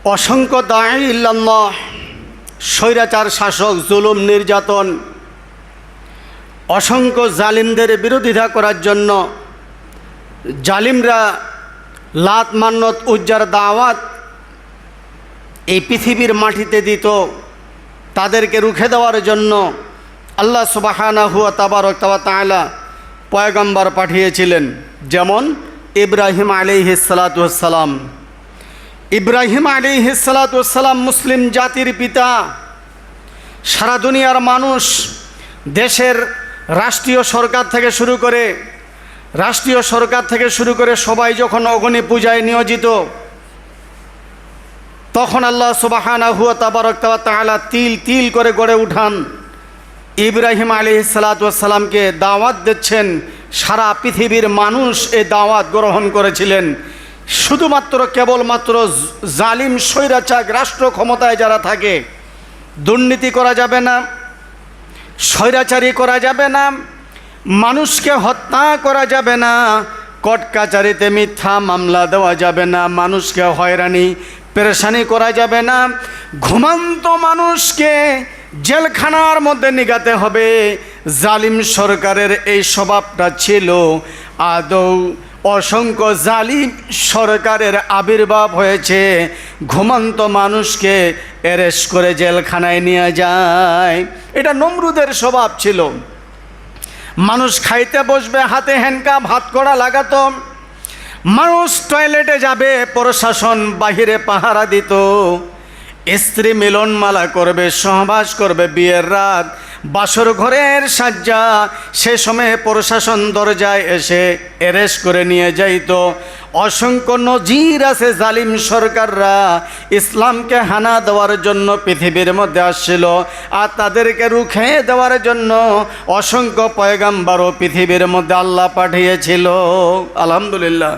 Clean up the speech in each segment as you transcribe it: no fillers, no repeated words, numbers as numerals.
অসংখ্য দাঈ ইল্লাল্লাহ, স্বৈরাচার শাসক, জুলুম নির্যাতন, অসংখ্য জালিমদের বিরোধিতা করার জন্য জালিমরা লাত মান্নত উজ্জার দাওয়াত এই পৃথিবীর মাটিতে দিত। তাদেরকে রুখে দেওয়ার জন্য আল্লাহ সুবহানাহু ওয়া তাআলা পয়গম্বর পাঠিয়েছিলেন, যেমন ইব্রাহিম আলাইহিস সালাতু ওয়াস সালাম। ইব্রাহিম আলাইহিস সালাতু ওয়াস সালাম মুসলিম জাতির পিতা। সারা দুনিয়ার মানুষ, দেশের রাষ্ট্রীয় সরকার থেকে শুরু করে সবাই যখন অগ্নি পূজায় নিয়োজিত, তখন আল্লাহ সুবহানাহু ওয়া তাআলা তিল তিল করে গড়ে উঠান ইব্রাহিম আলাইহিস সালাতু ওয়াস সালামকে দাওয়াত দিচ্ছেন। সারা পৃথিবীর মানুষ এই দাওয়াত গ্রহণ করেছিলেন। শুধুমাত্র কেবলমাত্র জালিম স্বৈরাচার রাষ্ট্র ক্ষমতায় যারা থাকে, দুর্নীতি করা যাবে না, স্বৈরাচারী করা যাবে না, মানুষকে হত্যা করা যাবে না, কোর্ট কাচারিতে মিথ্যা মামলা দেওয়া যাবে না, মানুষকে হয়রানি পেরেশানি করা যাবে না, ঘুমন্ত মানুষকে জেলখানার মধ্যে নিগাতে হবে। জালিম সরকারের এই স্বভাবটা ছিল। আদৌ অসংখ্য জালিম সরকারের আবির্ভাব হয়েছে, ঘুমন্ত মানুষকে অ্যারেস্ট করে জেলখানায় নিয়ে যায়। এটা নমরুদের স্বভাব ছিল। মানুষ খাইতে বসবে, হাতে হ্যান্ডকাপ, হাত কড়া লাগাতো। মানুষ টয়লেটে যাবে, প্রশাসন বাহিরে পাহারা দিত। স্ত্রী মিলনমালা করবে, সহবাস করবে, বিয়ের রাত, বাসর ঘরের সাজ্জা, সে সময়ে প্রশাসন দরজায় এসে অ্যারেস্ট করে নিয়ে যাইত। অসংখ্য নজির আছে। জালিম সরকাররা ইসলামকে হানা দেওয়ার জন্য পৃথিবীর মধ্যে আসছিল, আর তাদেরকে রুখে দেওয়ার জন্য অসংখ্য পয়গাম্বরও পৃথিবীর মধ্যে আল্লাহ পাঠিয়েছিল। আলহামদুলিল্লাহ,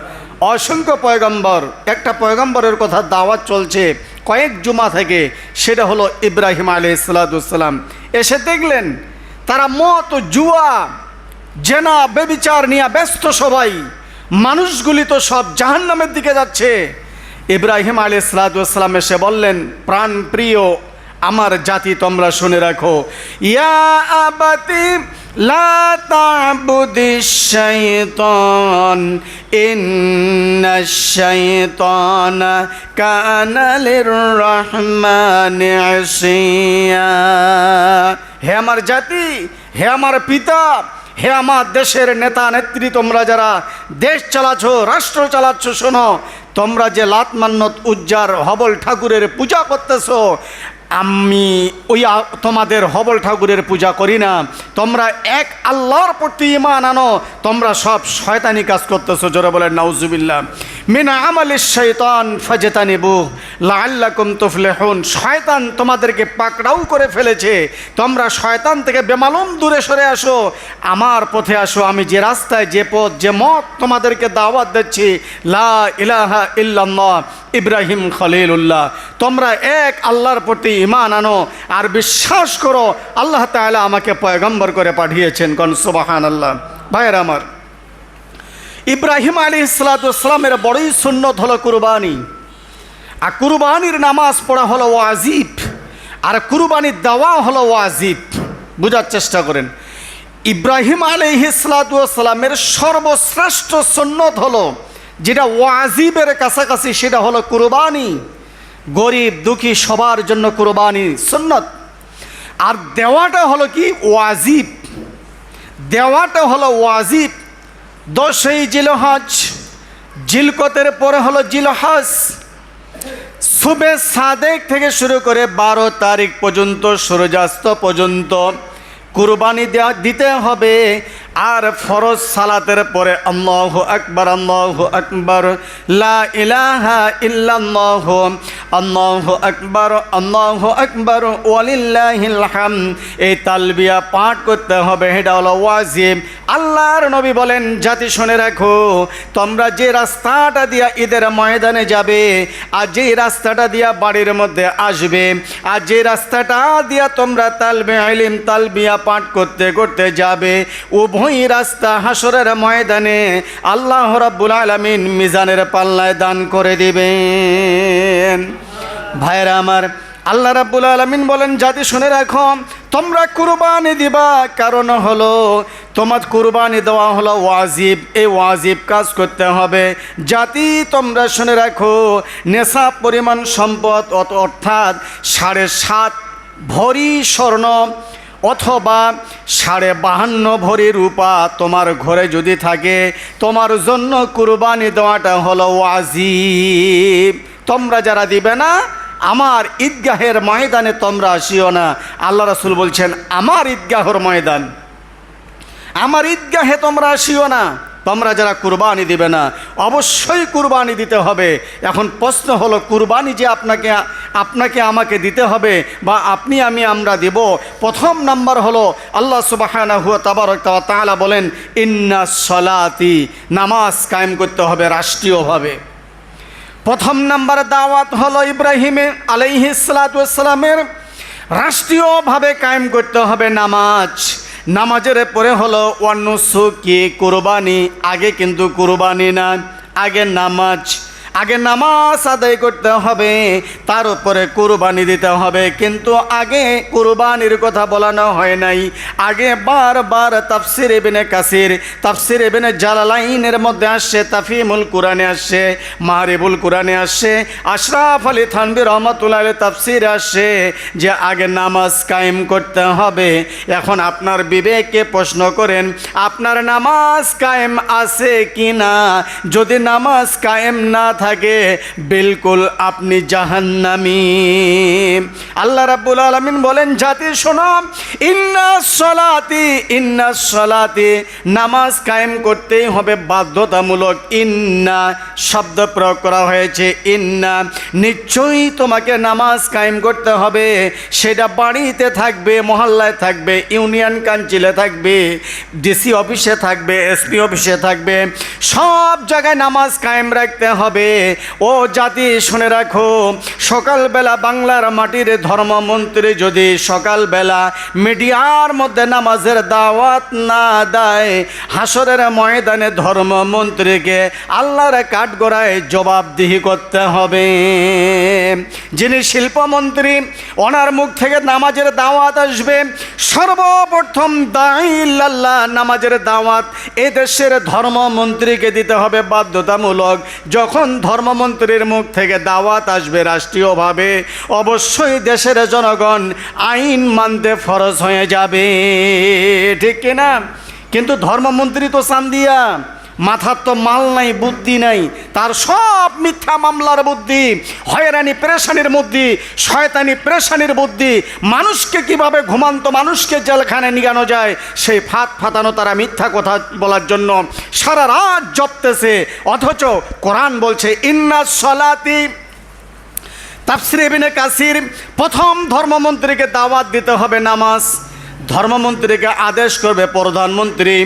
অসংখ্য পয়গাম্বর। একটা পয়গাম্বরের কথা দাওয়াত চলছে কয়েক জুমা থেকে, সেটা হলো ইব্রাহিম আলাইহিস সালাতু ওয়াস সালাম। এসে দেখলেন তারা মত, জুয়া, জেনা, ব্যভিচার নিয়ে ব্যস্ত সবাই। মানুষগুলি তো সব জাহান্নামের দিকে যাচ্ছে। ইব্রাহিম আলাইহিস সালাতু ওয়াস সালাম এসে বললেন, প্রাণ প্রিয় আমার জাতি, তোমরা শুনে রাখো, ইয়া আবাতি লা তা'বুদিশ শাইতান ইন্নাশ শাইতানা কানা লির-রাহমানি আসিয়া। হে আমার জাতি, হে আমার পিতা, হে আমার দেশের নেতা নেত্রী, তোমরা যারা দেশ চালাচ্ছ, রাষ্ট্র চালাচ্ছ, শোনো, তোমরা যে লাত মান্নত উজ্জার হবল ঠাকুরের পূজা করতেছো, আমি ওই তোমাদের হবল ঠাকুরের পূজা করি না। তোমরা এক আল্লাহর প্রতি ঈমান আনো। তোমরা সব শয়তানি কাজ করতেছো। জোরে বলেন নাউজুবিল্লাহ। মিন আমালিশ শাইতান ফাজতানিবু লাআল্লাকুম তুফলিহুন। শয়তান তোমাদেরকে পাকড়াও করে ফেলেছে। তোমরা শয়তান থেকে বেমালুম দূরে সরে আসো, আমার পথে আসো। আমি যে রাস্তায়, যে পথ, যে মত তোমাদেরকে দাওয়াত দিচ্ছি, লা ইলাহা ইল্লাল্লাহ ইব্রাহিম খলিলুল্লাহ। তোমরা এক আল্লাহর প্রতি ঈমান আনো আর বিশ্বাস করো আল্লাহ তাআলা আমাকে পয়গম্বর করে পাঠিয়েছেন। কোন সুবহানাল্লাহ। ভাইয়ের আমার, ইব্রাহিম আলাইহিস সালাতু ওয়াস সালামের বড়ই সুন্নত হলো কুরবানি। আর কুরবানির নামাজ পড়া হলো ওয়াজিব, আর কুরবানির দেওয়া হলো ওয়াজিব। বুঝার চেষ্টা করেন, ইব্রাহিম আলাইহিস সালাতু ওয়াস সালামের সর্বশ্রেষ্ঠ সুন্নত হলো, যেটা ওয়াজিবের কাছাকাছি, সেটা হলো কুরবানি। গরিব দুঃখী সবার জন্য কুরবানি সুন্নত। আর দেওয়াটা হলো কি? ওয়াজিব। দেওয়াটা হলো ওয়াজিব। 10ই জিলহজ, জিলকতের পরে হলো জিলহজ, সুবে সাদেক থেকে শুরু করে 12 তারিখ পর্যন্ত, সূর্যাস্ত পর্যন্ত কুরবানি দিতে হবে। আর ফরজ সালাতের পরে আল্লাহু আকবার, আল্লাহু আকবার, লা ইলাহা ইল্লাল্লাহ, আল্লাহু আকবার, আল্লাহু আকবার, ওয়ালিল্লাহিল হামদ, এই তালবিয়া পাঠ করতে হবে। এটা হলো ওয়াজিব। আল্লাহর নবী বলেন, জাতি শুনে রাখো, তোমরা যে রাস্তাটা দিয়া ঈদের ময়দানে যাবে, আর যে রাস্তাটা দিয়া বাড়ির মধ্যে আসবে, আর যে রাস্তাটা দিয়া তোমরা তালবে ইলম, তালবিয়া পাঠ করতে করতে যাবে, ওই রাস্তা হাসরের ময়দানে আল্লাহ রাব্বুল আলামিন মিজানের পাল্লায় দান করে দিবেন। ভাইরা আমার, আল্লাহ রাব্বুল আলামিন বলেন জাতি শুনে রাখো, তোমরা কুরবানি দিবা, কারণ হলো তোমার কুরবানি দেওয়া হলো ওয়াজিব, এই ওয়াজিব কাজ করতে হবে। জাতি তোমরা শুনে রাখো, নেশাব পরিমাণ সম্পদ অর্থাৎ 7.5 ভরি স্বর্ণ অথবা 52.5 ভরি রূপা তোমার ঘরে যদি থাকে, তোমার জন্য কুরবানি দেওয়াটা হলো ওয়াজিব। তোমরা যারা দিবে না, আমার ঈদগাহের ময়দানে তোমরা আসিও না। আল্লাহ রাসূল বলছেন, আমার ঈদগাহের ময়দান, আমার ঈদগাহে তোমরা আসিও না, তোমরা যারা কুরবানি দিবে না। অবশ্যই কুরবানি দিতে হবে। এখন প্রশ্ন হলো, কুরবানি যে আপনাকে আমাকে দিতে হবে বা আমরা দেব, প্রথম নাম্বার হলো আল্লাহ সুবহানাহু ওয়া তাআলা বলেন, ইন্নাস সলাতি, নামাজ কায়েম করতে হবে রাষ্ট্রীয়ভাবে। প্রথম নাম্বার দাওয়াত হলো ইব্রাহিম আলাইহিস সালাতু ওয়াস সালামের, রাষ্ট্রীয়ভাবে কায়েম করতে হবে নামাজ। নামাজের পরে হলো ওয়ানুসুকি, কুরবানি। আগে কিন্তু কুরবানি না, আগে নামাজ। আগে নামাজ আদায় করতে হবে, তার উপরে কুরবানি দিতে হবে। কিন্তু আগে কুরবানির কথা বলানো হয় নাই। আগে বারবার তাফসির ইবনে কাসির, তাফসির ইবনে জালালাইনের মধ্যে আসছে, তাফহিমুল কুরআনে আসছে, মারিবুল কুরআনে আসছে, আশরাফ আলী থানভী রহমাতুল্লাহ আলাইহি তাফসিরে আসছে যে আগে নামাজ কায়েম করতে হবে। এখন আপনার বিবেককে প্রশ্ন করেন, আপনার নামাজ কায়েম আছে কি না? যদি নামাজ কায়েম না থাকে, বিলকুল আপনি জাহান্নামী। আল্লাহ রাব্বুল আলামিন বলেন, জাতি শোনো, ইন্নাস সলাতি, নামাজ কায়েম করতেই হবে বাধ্যতামূলক। ইন্না শব্দ প্রয়োগ করা হয়েছে, ইন্না, নিশ্চয়ই তোমাকে নামাজ কায়েম করতে হবে। সেটা বাড়িতে থাকবে, মহল্লায় থাকবে, ইউনিয়ন কাউন্সিলে থাকবে, ডিসি অফিসে থাকবে, এসপি অফিসে থাকবে, সব জায়গায় নামাজ কায়েম রাখতে হবে। ও জাতি শুনে রাখো, সকালবেলা বাংলার মাটির ধর্মমন্ত্রী যদি সকালবেলা মিডিয়ার মধ্যে নামাজের দাওয়াত না দেয়, হাসরের ময়দানে ধর্মমন্ত্রীকে আল্লাহর কাঠগড়ায় জবাবদিহি করতে হবে। যিনি শিল্পমন্ত্রী, ওনার মুখ থেকে নামাজের দাওয়াত আসবে। সর্বপ্রথম দাইল্লাহ, নামাজের দাওয়াত এ দেশের ধর্মমন্ত্রীকে দিতে হবে বাধ্যতামূলক। যখন ধর্মমন্ত্রীর মুখ থেকে দাওয়াত আসবে রাষ্ট্রীয়ভাবে, অবশ্যই দেশের জনগণ আইন মানতে ফরজ হয়ে যাবে, ঠিক কিনা? কিন্তু ধর্মমন্ত্রী তো চান্দিয়া, মাথার তো মাল নাই, বুদ্ধি নাই, তার সব মিথ্যা মামলার বুদ্ধি, হয়রানি পেরেশানির বুদ্ধি, শয়তানি পেরেশানির বুদ্ধি। মানুষকে কিভাবে ঘুমান্ত মানুষকে জেলখানে নিয়ে যায়, সেই ফাতানো তারা মিথ্যা কথা বলার জন্য সারা রাত জপতেছে। অথচ কোরআন বলছে ইন্নাস সলাতি। তাফসীর ইবনে কাসির, প্রথম ধর্মমন্ত্রীকে দাওয়াত দিতে হবে নামাজ। ধর্মমন্ত্রীকে আদেশ করবে প্রধানমন্ত্রী,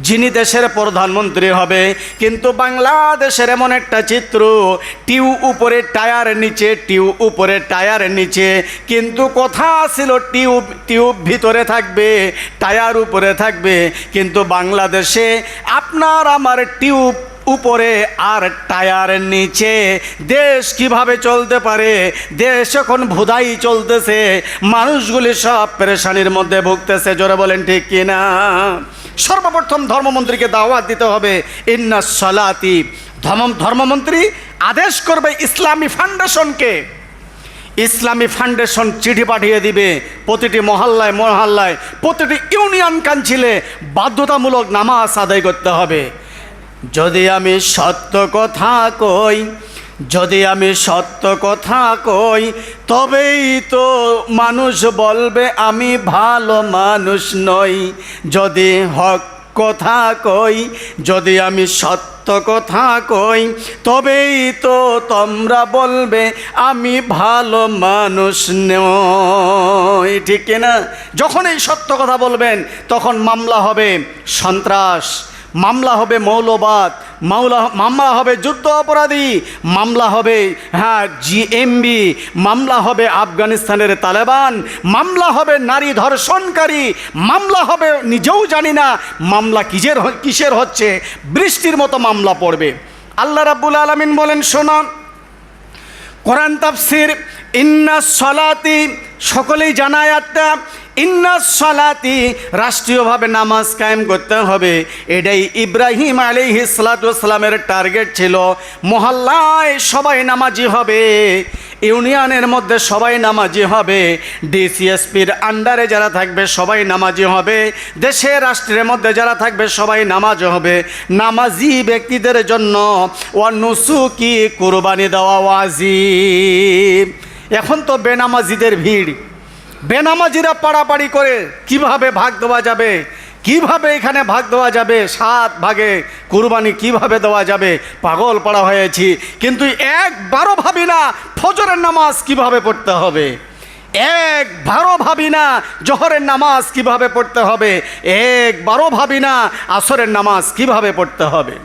যিনি দেশের প্রধানমন্ত্রী হবে। কিন্তু বাংলাদেশের এমন একটা চিত্র, টিউ উপরে টায়ার নিচে, টিউ উপরে টায়ার নিচে। কিন্তু কথা ছিল টিউব ভিতরে থাকবে, টায়ার উপরে থাকবে। কিন্তু বাংলাদেশে আপনার আমার টিউব উপরে আর টায়ার নিচে। দেশ কিভাবে চলতে পারে? দেশ এখন ভুদাই চলতেছে, মানুষগুলি সব পেরেশানির মধ্যে ভুগতেছে। জোরে বলেন ঠিক কিনা? সর্বপ্রথম ধর্মমন্ত্রীকে দাওয়াত দিতে হবে ইন্নাস সলাতি। ধর্মমন্ত্রী আদেশ করবে ইসলামী ফাউন্ডেশনকে, ইসলামী ফাউন্ডেশন চিঠি পাঠিয়ে দিবে প্রতিটি মহল্লায় মহল্লায়, প্রতিটি ইউনিয়ন কাউন্সিলে বাধ্যতামূলক নামাজ আদায় করতে হবে। যদি আমি সত্য কথা কই, যদি আমি সত্য কথা কই, তবেই তো মানুষ বলবে আমি ভালো মানুষ নই। যদি হক কথা কই, যদি আমি সত্য কথা কই, তবেই তো তোমরা বলবে আমি ভালো মানুষ নই, ঠিক কিনা? যখন এই সত্য কথা বলবেন, তখন মামলা হবে সন্ত্রাস, মামলা হবে মৌলবাদ, মামলা হবে যুদ্ধ অপরাধী, মামলা হবে জিএমবি, মামলা হবে আফগানিস্তানের তালেবান, মামলা হবে নারী ধর্ষণকারী, মামলা হবে নিজেও জানি না মামলা কিসের হচ্ছে, বৃষ্টির মতো মামলা পড়বে। আল্লাহ রাব্বুল আলামিন বলেন, শোনো, কোরআন তাফসির, ইন্নাস সালাতি, সকলেই জানা আয়াতটা, ইন্নাস সালাতি, রাষ্ট্রীয়ভাবে নামাজ কায়েম করতে হবে। এটাই ইব্রাহিম আলাইহিস সালাতু ওয়াস সালামের টার্গেট ছিল। মহল্লায় সবাই নামাজি হবে, ইউনিয়নের মধ্যে সবাই নামাজি হবে, ডিসিএসপির আন্ডারে যারা থাকবে সবাই নামাজি হবে, দেশে রাষ্ট্রের মধ্যে যারা থাকবে সবাই নামাজ হবে। নামাজি ব্যক্তিদের জন্য ওয়ানুসুকি, কুরবানি দেওয়া ওয়াজিব। এখন তো বেনামাজিদের ভিড়, বেনামাজিরা পাড়াপাড়ি করে কিভাবে ভাগ দেওয়া যাবে, কিভাবে এখানে ভাগ দেওয়া যাবে, 7 ভাগে কুরবানি কিভাবে দেওয়া যাবে, পাগল পাড়া হয়েছি। কিন্তু একবারও ভাবি না ফজরের নামাজ কিভাবে পড়তে হবে, একবারও ভাবি না জোহরের নামাজ কিভাবে পড়তে হবে, একবারও ভাবি না আসরের নামাজ কিভাবে পড়তে হবে।